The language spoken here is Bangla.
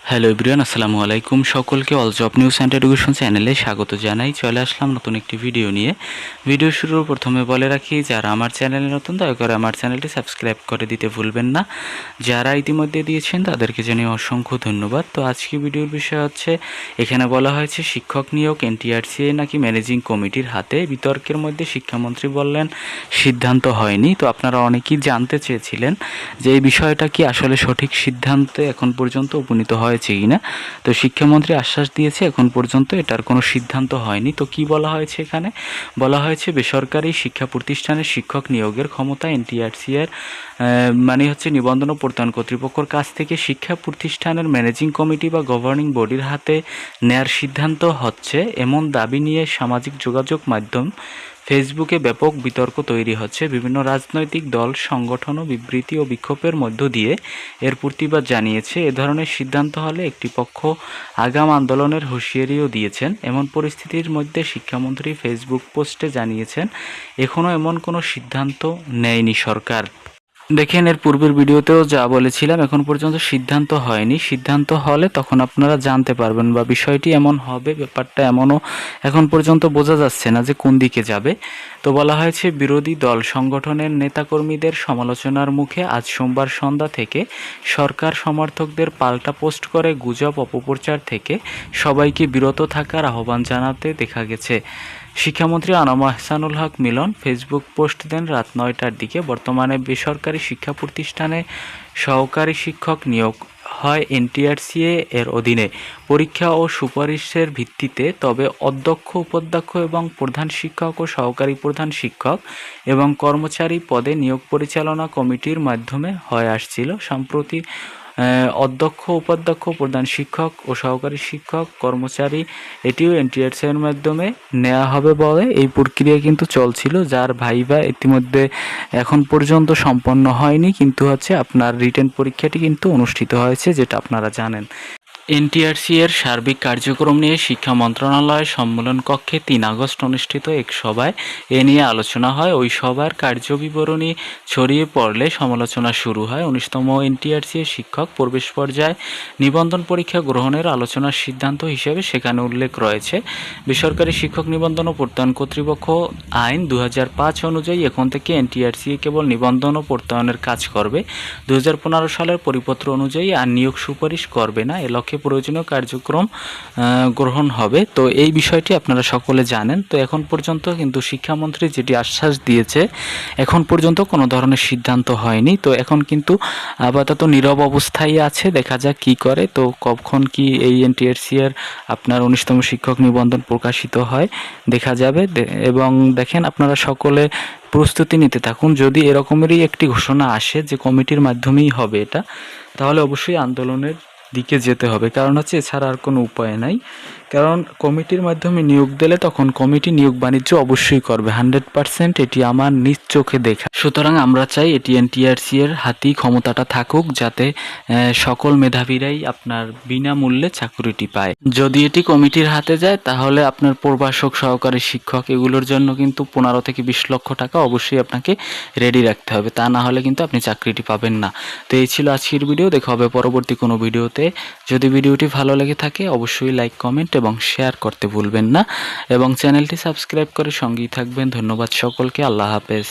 হ্যালো এভরিওয়ান, আসসালামু আলাইকুম। সকলকে all job news and education চ্যানেলে স্বাগত জানাই। চলে আসলাম নতুন একটি ভিডিও নিয়ে। ভিডিও শুরুর প্রথমে বলে রাখি, যারা আমার চ্যানেলে নতুন দয়া করে আমার চ্যানেলটি সাবস্ক্রাইব করে দিতে ভুলবেন না। যারা ইতিমধ্যে দিয়েছেন তাদেরকে জানিয়ে অসংখ্য ধন্যবাদ। তো আজকে ভিডিওর বিষয় হচ্ছে, এখানে বলা হয়েছে শিক্ষক নিয়োগ এনটিআরসিএ নাকি ম্যানেজিং কমিটির হাতে। বিতর্কের মধ্যে শিক্ষামন্ত্রী বললেন সিদ্ধান্ত হয়নি। তো আপনারা অনেকেই জানতে চেয়েছিলেন যে এই বিষয়টা কি আসলে সঠিক সিদ্ধান্তে এখন পর্যন্ত উপনীত হয়েছে কিনা। তো শিক্ষামন্ত্রী আশ্বাস দিয়েছে এখন পর্যন্ত এটার কোনো সিদ্ধান্ত হয়নি। তো কি বলা হয়েছে এখানে? বলা হয়েছে বেসরকারি শিক্ষা প্রতিষ্ঠানের শিক্ষক নিয়োগের ক্ষমতা এনটিআরসি এর নিবন্ধন ও প্রত্যয়ন কর্তৃপক্ষের কাছ থেকে শিক্ষা প্রতিষ্ঠানের ম্যানেজিং কমিটি বা গভর্নিং বডির হাতে নেয়ার সিদ্ধান্ত হচ্ছে, এমন দাবি নিয়ে সামাজিক যোগাযোগ মাধ্যম ফেসবুকে ব্যাপক বিতর্ক তৈরি হচ্ছে। বিভিন্ন রাজনৈতিক দল, সংগঠন ও বিবৃতি ও বিক্ষোভের মধ্য দিয়ে এর প্রতিবাদ জানিয়েছে। এ ধরনের সিদ্ধান্ত হলে একটি পক্ষ আগাম আন্দোলনের হুঁশিয়ারিও দিয়েছেন। এমন পরিস্থিতির মধ্যে শিক্ষামন্ত্রী ফেসবুক পোস্টে জানিয়েছেন, এখনও এমন কোনো সিদ্ধান্ত নেয়নি সরকার। দেখেন, এর পূর্বের ভিডিওতেও যা বলেছিলাম, এখন পর্যন্ত সিদ্ধান্ত হয়নি। সিদ্ধান্ত হলে তখন আপনারা জানতে পারবেন, বা বিষয়টি এমন হবে, ব্যাপারটা এমনও এখন পর্যন্ত বোঝা যাচ্ছে না যে কোন দিকে যাবে। তো বলা হয়েছে বিরোধী দল সংগঠনের নেতাকর্মীদের সমালোচনার মুখে আজ সোমবার সন্ধ্যা থেকে সরকার সমর্থকদের পাল্টা পোস্ট করে গুজব অপপ্রচার থেকে সবাইকে বিরত থাকার আহ্বান জানাতে দেখা গেছে। শিক্ষামন্ত্রী আনাম আহসানুল হক মিলন ফেসবুক পোস্ট দেন রাত 9টার দিকে। বর্তমানে বেসরকারি শিক্ষা প্রতিষ্ঠানে সহকারী শিক্ষক নিয়োগ হয় এনটিআরসিএ এর অধীনে পরীক্ষা ও সুপারিশের ভিত্তিতে। তবে অধ্যক্ষ, উপাধ্যক্ষ এবং প্রধান শিক্ষক ও সহকারী প্রধান শিক্ষক এবং কর্মচারী পদে নিয়োগ পরিচালনা কমিটির মাধ্যমে হয়ে আসছিল। সম্প্রতি অধ্যক্ষ, উপাধ্যক্ষ, প্রধান শিক্ষক ও সহকারী শিক্ষক, কর্মচারী এটিও এনটিআরসি এর মাধ্যমে নেওয়া হবে বলে এই প্রক্রিয়া কিন্তু চলছিল, যার ভাইভা ইতিমধ্যে এখন পর্যন্ত সম্পন্ন হয়নি, কিন্তু আপনার রিটেন পরীক্ষাটি কিন্তু অনুষ্ঠিত হয়েছে, যেটা আপনারা জানেন। এনটিআরসি এর সার্বিক কার্যক্রম নিয়ে শিক্ষা মন্ত্রণালয়ের সম্মেলন কক্ষে 3 আগস্ট অনুষ্ঠিত এক সভায় এ নিয়ে আলোচনা হয়। ওই সভার কার্যবিবরণী ছড়িয়ে পড়লে সমালোচনা শুরু হয়। 19তম এনটিআরসি এর শিক্ষক প্রবেশ পর্যায়ে নিবন্ধন পরীক্ষা গ্রহণের আলোচনার সিদ্ধান্ত হিসেবে সেখানে উল্লেখ রয়েছে, বেসরকারি শিক্ষক নিবন্ধন ও প্রত্যয়ন কর্তৃপক্ষ আইন 2005 অনুযায়ী এখন থেকে এনটিআরসি কেবল নিবন্ধন ও প্রত্যয়নের কাজ করবে। 2015 সালের পরিপত্র অনুযায়ী আর নিয়োগ সুপারিশ করবে না। এ লক্ষ্যে প্রয়োজনীয় কার্যক্রম গ্রহণ হবে। তো এই বিষয়টি আপনারা সকলে জানেন। তো এখন পর্যন্ত কিন্তু শিক্ষামন্ত্রী যেটি আশ্বাস দিয়েছে, এখন পর্যন্ত কোনো ধরনের সিদ্ধান্ত হয়নি। তো এখন কিন্তু আপাতত নীরব অবস্থায় আছে, দেখা যাক কি করে। তো কখন কি এই এনটিআরসি এর আপনার 19তম শিক্ষক নিবন্ধন প্রকাশিত হয় দেখা যাবে। এবং দেখেন, আপনারা সকলে প্রস্তুতি নিতে থাকুন। যদি এরকমেরই একটি ঘোষণা আসে যে কমিটির মাধ্যমেই হবে এটা, তাহলে অবশ্যই আন্দোলনের দিকে যেতে হবে, কারণ এছাড়া আর কোনো উপায় নাই। কারণ কমিটির মাধ্যমে নিয়োগ দিলে তখন কমিটি নিয়োগ বাণিজ্য অবশ্যই করবে, 100%, এটি আমার নিজ চোখে দেখা। সুতরাং আমরা চাই এটি এনটিআরসি এর হাতেই ক্ষমতাটা থাকুক, যাতে সকল মেধাবীরাই আপনার বিনামূল্যে চাকরিটি পায়। যদি এটি কমিটির হাতে যায়, তাহলে আপনার প্রভাষক, সহকারী শিক্ষক এগুলোর জন্য কিন্তু 15 থেকে 20 লক্ষ টাকা অবশ্যই আপনাকে রেডি রাখতে হবে, তা না হলে কিন্তু আপনি চাকরিটি পাবেন না। তো এই ছিল আজকের ভিডিও। দেখা হবে পরবর্তী কোনো ভিডিওতে। যদি ভিডিওটি ভালো লেগে থাকে অবশ্যই লাইক, কমেন্ট এবং শেয়ার করতে ভুলবেন না, এবং চ্যানেলটি সাবস্ক্রাইব করে সঙ্গেই থাকবেন। ধন্যবাদ সকলকে। আল্লাহ হাফেজ।